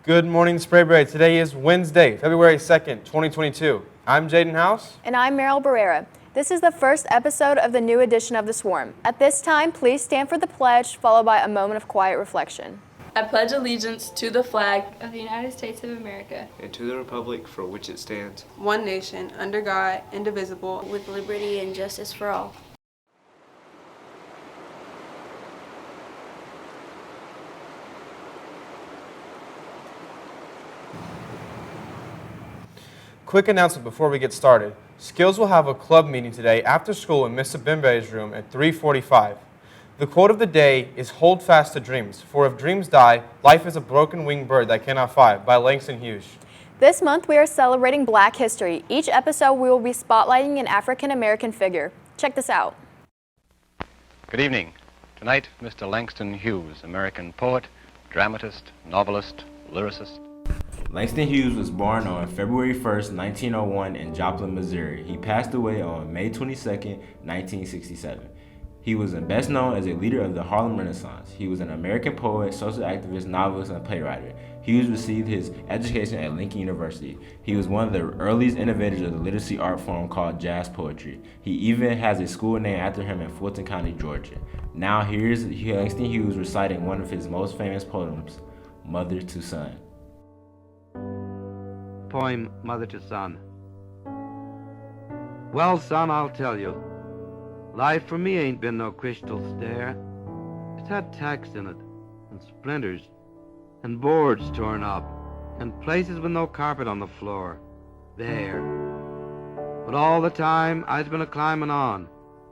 Good morning, Sprayberry. Today is Wednesday, February 2nd, 2022. I'm Jaden House. And I'm Meryl Barrera. This is the first episode of the new edition of The Swarm. At this time, please stand for the pledge, followed by a moment of quiet reflection. I pledge allegiance to the flag of the United States of America and to the republic for which it stands, one nation, under God, indivisible, with liberty and justice for all. Quick announcement before we get started. Skills will have a club meeting today after school in Mr. Bimbe's room at 3:45. The quote of the day is "Hold fast to dreams, for if dreams die, life is a broken-winged bird that cannot fly," by Langston Hughes. This month we are celebrating Black History. Each episode we will be spotlighting an African-American figure. Check this out. Good evening. Tonight, Mr. Langston Hughes, American poet, dramatist, novelist, lyricist. Langston Hughes was born on February 1st, 1901 in Joplin, Missouri. He passed away on May 22nd, 1967. He was best known as a leader of the Harlem Renaissance. He was an American poet, social activist, novelist, and playwright. Hughes received his education at Lincoln University. He was one of the earliest innovators of the literacy art form called jazz poetry. He even has a school named after him in Fulton County, Georgia. Now here's Langston Hughes reciting one of his most famous poems, Mother to Son. Poem, Mother to Son. Well, son, I'll tell you. Life for me ain't been no crystal stair. It's had tacks in it, and splinters, and boards torn up, and places with no carpet on the floor. There. But all the time, I's been a-climbing on,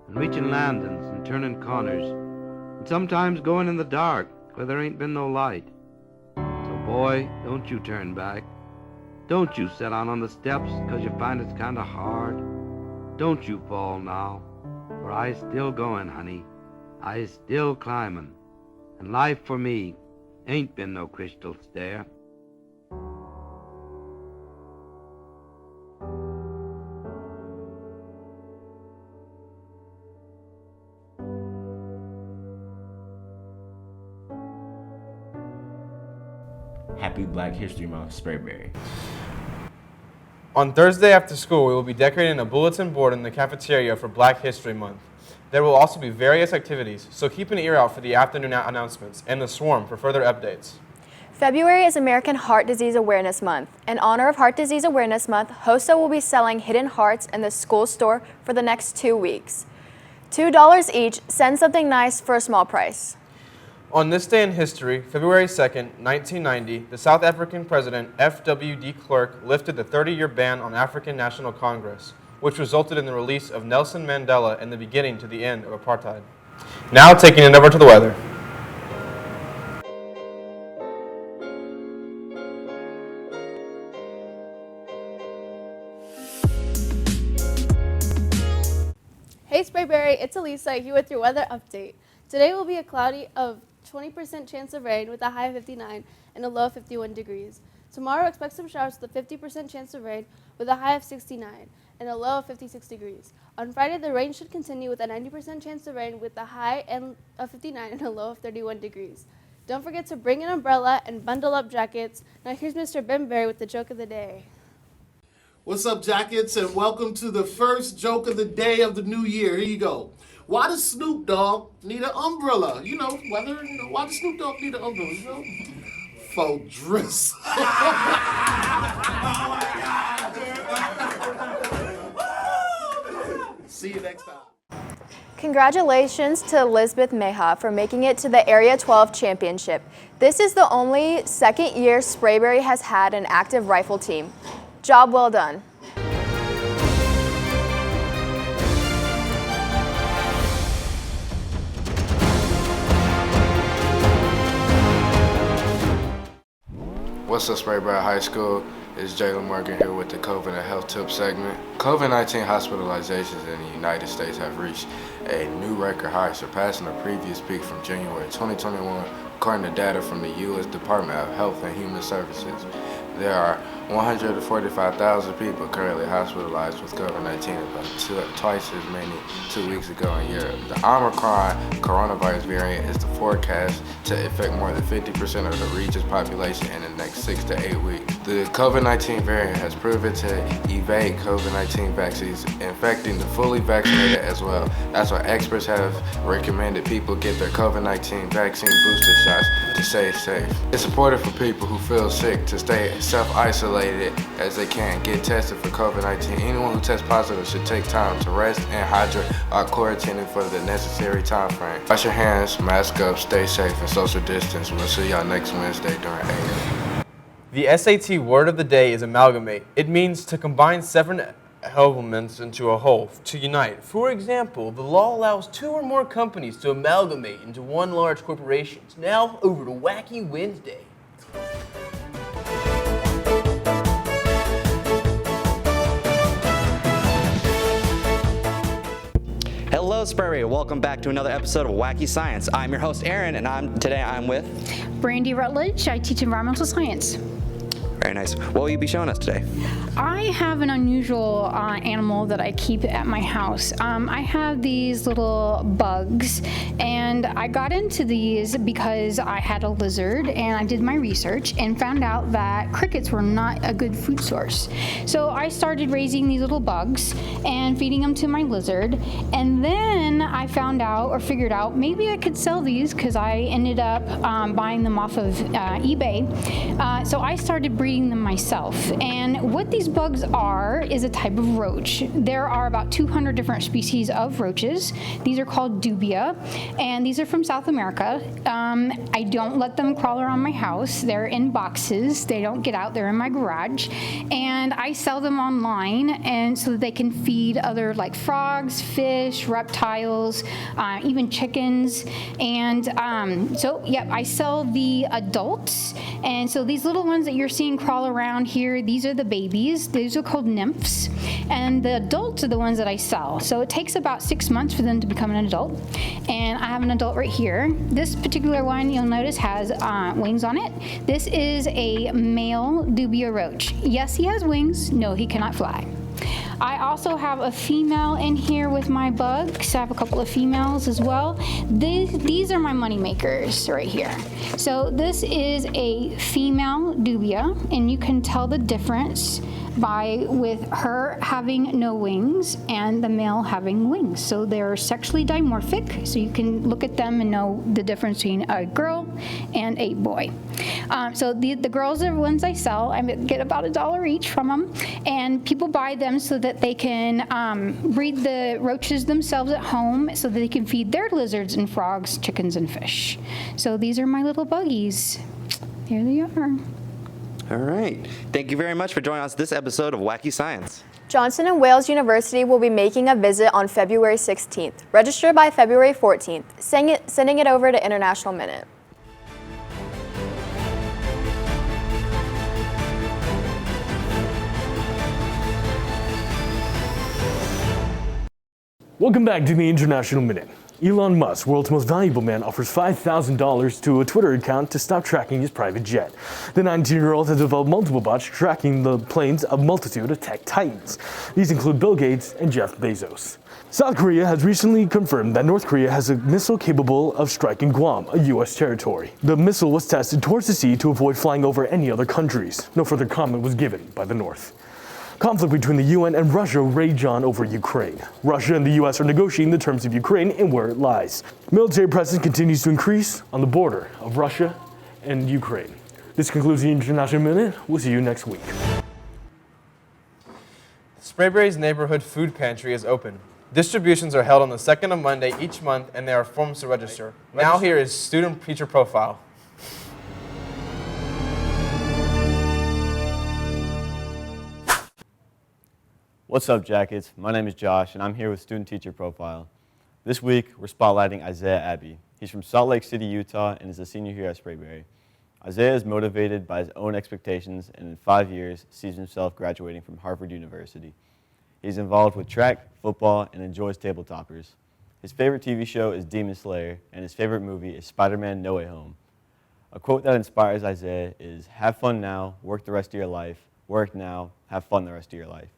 and reaching landings, and turning corners, and sometimes going in the dark, where there ain't been no light. So, boy, don't you turn back. Don't you set on the steps 'cause you find it's kinda hard. Don't you fall now, for I's still going, honey. I's still climbing, and life for me ain't been no crystal stair. Happy Black History Month, Sprayberry. On Thursday after school, we will be decorating a bulletin board in the cafeteria for Black History Month. There will also be various activities, so keep an ear out for the afternoon announcements and the Swarm for further updates. February is American Heart Disease Awareness Month. In honor of Heart Disease Awareness Month, HOSA will be selling hidden hearts in the school store for the next 2 weeks. $2 each, send something nice for a small price. On this day in history, February 2nd, 1990, the South African President F.W. de Klerk lifted the 30-year ban on African National Congress, which resulted in the release of Nelson Mandela and the beginning to the end of apartheid. Now taking it over to the weather. Hey Sprayberry, it's Elisa here with your weather update. Today will be a cloudy of 20% chance of rain with a high of 59 and a low of 51 degrees. Tomorrow expect some showers with a 50% chance of rain with a high of 69 and a low of 56 degrees. On Friday, the rain should continue with a 90% chance of rain with a high of 59 and a low of 31 degrees. Don't forget to bring an umbrella and bundle up jackets. Now here's Mr. Bimberry with the joke of the day. What's up, Jackets, and welcome to the first joke of the day of the new year. Here you go. Why does Snoop Dogg need an umbrella? Why does Snoop Dogg need an umbrella? For drizzle. See you next time. Congratulations to Elizabeth Meha for making it to the Area 12 Championship. This is the only second year Sprayberry has had an active rifle team. Job well done. What's up, Sprayberry High School? It's Jalen Morgan here with the COVID and Health Tip segment. COVID-19 hospitalizations in the United States have reached a new record high, surpassing the previous peak from January 2021, according to data from the U.S. Department of Health and Human Services. There are 145,000 people currently hospitalized with COVID-19, about twice as many 2 weeks ago in Europe. The Omicron coronavirus variant is forecast to affect more than 50% of the region's population in the next 6 to 8 weeks. The COVID-19 variant has proven to evade COVID-19 vaccines, infecting the fully vaccinated as well. That's why experts have recommended people get their COVID-19 vaccine booster shots to stay safe. It's important for people who feel sick to stay self-isolated as they can. Get tested for COVID-19. Anyone who tests positive should take time to rest and hydrate while quarantining for the necessary time frame. Wash your hands, mask up, stay safe, and social distance. We'll see y'all next Wednesday during 8 a.m. The SAT word of the day is amalgamate. It means to combine several elements into a whole, to unite. For example, the law allows 2 or more companies to amalgamate into one large corporation. Now, over to Wacky Wednesday. Hello, Spurrier. Welcome back to another episode of Wacky Science. I'm your host, Aaron, and today I'm with Brandy Rutledge. I teach environmental science. Very nice. What will you be showing us today? I have an unusual animal that I keep at my house. I have these little bugs, and I got into these because I had a lizard, and I did my research and found out that crickets were not a good food source. So I started raising these little bugs and feeding them to my lizard, and then I found out or figured out maybe I could sell these because I ended up buying them off of eBay. So I started breeding them myself, and what these bugs are is a type of roach. There are about 200 different species of roaches. These are called Dubia, and these are from South America. I don't let them crawl around my house. They're in boxes. They don't get out. They're in my garage, and I sell them online, and so that they can feed other like frogs, fish, reptiles, even chickens. And I sell the adults, and so these little ones that you're seeing crawl around here, these are the babies. These are called nymphs, and the adults are the ones that I sell. So it takes about 6 months for them to become an adult, and I have an adult right here. This particular one, you'll notice, has wings on it. This is a male Dubia roach. Yes, he has wings. No, he cannot fly. I also have a female in here with my bugs. I have a couple of females as well. These are my money makers right here. So this is a female Dubia, and you can tell the difference with her having no wings and the male having wings. So they're sexually dimorphic, so you can look at them and know the difference between a girl and a boy. So the girls are the ones I sell. I get about $1 each from them, and people buy them so that they can breed the roaches themselves at home so that they can feed their lizards and frogs, chickens, and fish. So these are my little buggies. Here they are. All right. Thank you very much for joining us this episode of Wacky Science. Johnson & Wales University will be making a visit on February 16th. Register by February 14th, sending it over to International Minute. Welcome back to the International Minute. Elon Musk, world's most valuable man, offers $5,000 to a Twitter account to stop tracking his private jet. The 19-year-old has developed multiple bots tracking the planes of a multitude of tech titans. These include Bill Gates and Jeff Bezos. South Korea has recently confirmed that North Korea has a missile capable of striking Guam, a U.S. territory. The missile was tested towards the sea to avoid flying over any other countries. No further comment was given by the North. Conflict between the UN and Russia rage on over Ukraine. Russia and the US are negotiating the terms of Ukraine and where it lies. Military presence continues to increase on the border of Russia and Ukraine. This concludes the International Minute. We'll see you next week. Sprayberry's neighborhood food pantry is open. Distributions are held on the second of Monday each month, and there are forms to register. Now here is student teacher profile. What's up, Jackets? My name is Josh, and I'm here with Student Teacher Profile. This week, we're spotlighting Isaiah Abbey. He's from Salt Lake City, Utah, and is a senior here at Sprayberry. Isaiah is motivated by his own expectations, and in 5 years, sees himself graduating from Harvard University. He's involved with track, football, and enjoys tabletoppers. His favorite TV show is Demon Slayer, and his favorite movie is Spider-Man No Way Home. A quote that inspires Isaiah is, "Have fun now, work the rest of your life. Work now, have fun the rest of your life."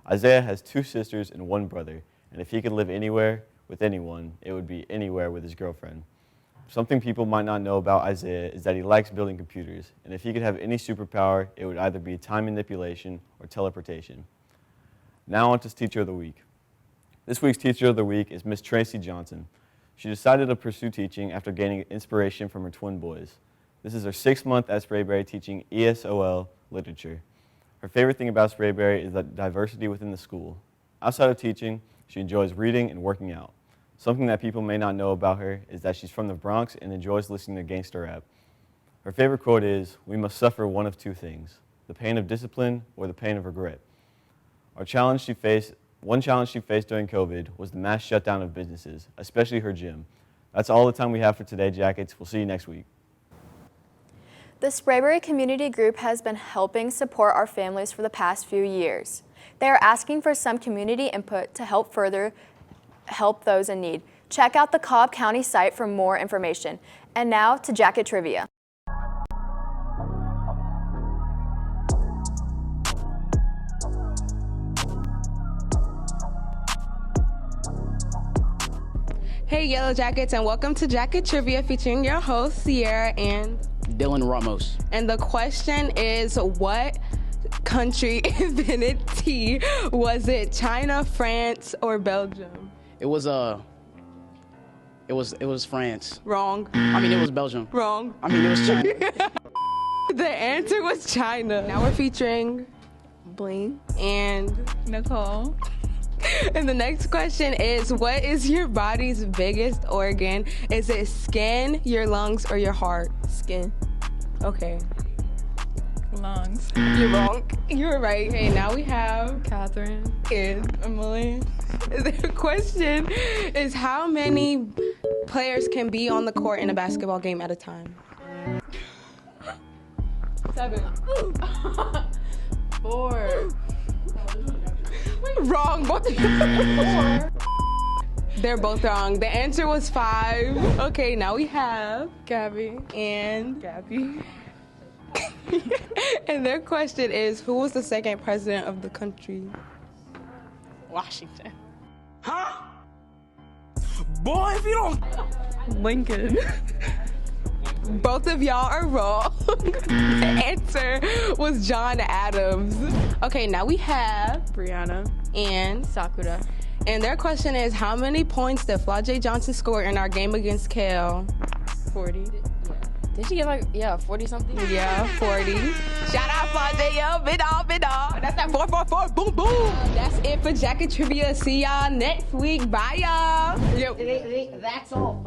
Isaiah has 2 sisters and 1 brother, and if he could live anywhere with anyone, it would be anywhere with his girlfriend. Something people might not know about Isaiah is that he likes building computers, and if he could have any superpower, it would either be time manipulation or teleportation. Now on to Teacher of the Week. This week's Teacher of the Week is Miss Tracy Johnson. She decided to pursue teaching after gaining inspiration from her twin boys. This is her 6th month at Sprayberry teaching ESOL literature. Her favorite thing about Sprayberry is the diversity within the school. Outside of teaching, she enjoys reading and working out. Something that people may not know about her is that she's from the Bronx and enjoys listening to gangster rap. Her favorite quote is, "We must suffer one of 2 things, the pain of discipline or the pain of regret." One challenge she faced during COVID was the mass shutdown of businesses, especially her gym. That's all the time we have for today, Jackets. We'll see you next week. The Sprayberry Community Group has been helping support our families for the past few years. They are asking for some community input to help those in need. Check out the Cobb County site for more information. And now to Jacket Trivia. Hey Yellow Jackets, and welcome to Jacket Trivia featuring your hosts Sierra and Dylan Ramos. And the question is, what country invented tea? Was it China, France, or Belgium? It was France. Wrong. I mean, it was Belgium. Wrong. I mean, it was China. The answer was China. Now we're featuring Bling and Nicole. And the next question is, what is your body's biggest organ? Is it skin, your lungs, or your heart? Skin. Okay. Lungs. You're wrong. You're right. Okay, now we have Catherine and Emily. The question is, how many players can be on the court in a basketball game at a time? 7. 4. Wrong. Both of you. 4. They're both wrong. The answer was 5. Okay, now we have Gabby and Gabby. And their question is, who was the second president of the country? Washington. Huh? Boy, if you don't... Lincoln. Both of y'all are wrong. The answer was John Adams. Okay, now we have Brianna and Sakura. And their question is, how many points did Flau'jae Johnson score in our game against Kale? 40. Did she get 40 something? Yeah, 40. Shout out Flau'jae, yo, bid all. That's that 444, boom, boom. That's it for Jacket Trivia. See y'all next week. Bye, y'all. Yo. That's all,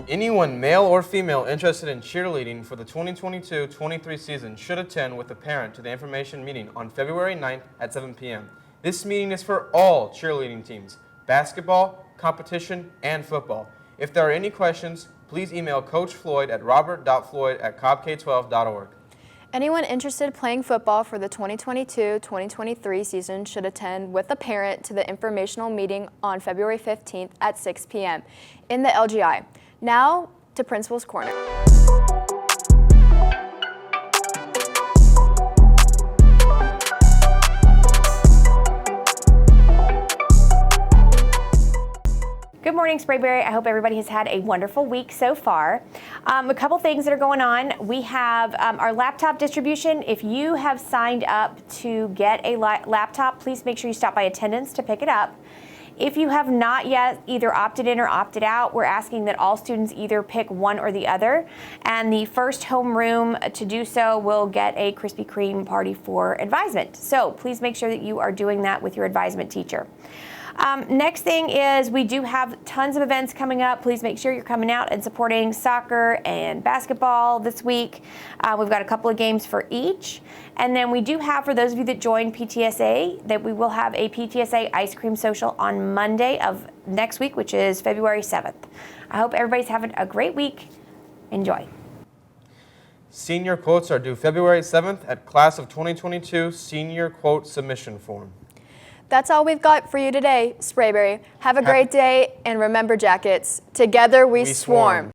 Anyone, male or female, interested in cheerleading for the 2022-23 season should attend with a parent to the information meeting on February 9th at 7 p.m. This meeting is for all cheerleading teams, basketball, competition, and football. If there are any questions, please email Coach Floyd at robert.floyd@cobbk12.org. Anyone interested in playing football for the 2022-2023 season should attend with a parent to the informational meeting on February 15th at 6 p.m. in the LGI. Now to Principal's Corner. Good morning, Sprayberry. I hope everybody has had a wonderful week so far. A couple things that are going on. We have our laptop distribution. If you have signed up to get a laptop, please make sure you stop by attendance to pick it up. If you have not yet either opted in or opted out, we're asking that all students either pick one or the other. And the first homeroom to do so will get a Krispy Kreme party for advisement. So please make sure that you are doing that with your advisement teacher. Next thing is we do have tons of events coming up. Please make sure you're coming out and supporting soccer and basketball this week. We've got a couple of games for each. And then we do have, for those of you that join PTSA, that we will have a PTSA ice cream social on Monday of next week, which is February 7th. I hope everybody's having a great week. Enjoy. Senior quotes are due February 7th at Class of 2022 Senior Quote Submission Form. That's all we've got for you today, Sprayberry. Have a great day, and remember, Jackets, together we swarm.